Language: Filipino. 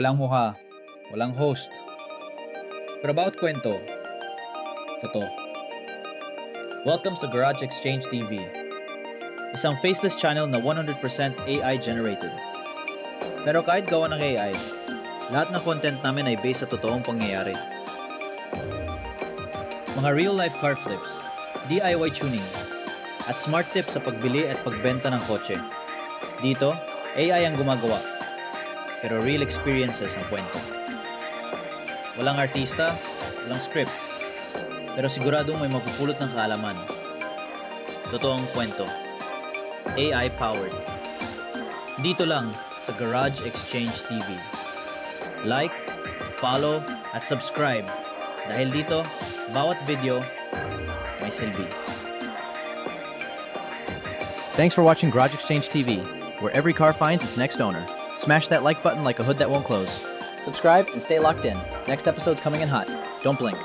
walang mukha, walang host. Pero about kwento, totoo. Welcome sa Garage Exchange TV, isang faceless channel na 100% AI generated. Pero kahit gawa ng AI, lahat ng content namin ay based sa totoong pangyayari. Mga real-life car flips, DIY tuning, at smart tips sa pagbili at pagbenta ng kotse. Dito, AI ang gumagawa, pero real experiences ang kwento. Walang artista, walang script, pero siguradong may mapupulot ng kaalaman. Totoong kwento, AI-powered. Dito lang sa Garage Exchange TV. Like, follow, at subscribe dahil dito, bawat video may silbi. Thanks for watching Garage Exchange TV, where every car finds its next owner. Smash that like button like a hood that won't close. Subscribe and stay locked in. Next episode's coming in hot. Don't blink.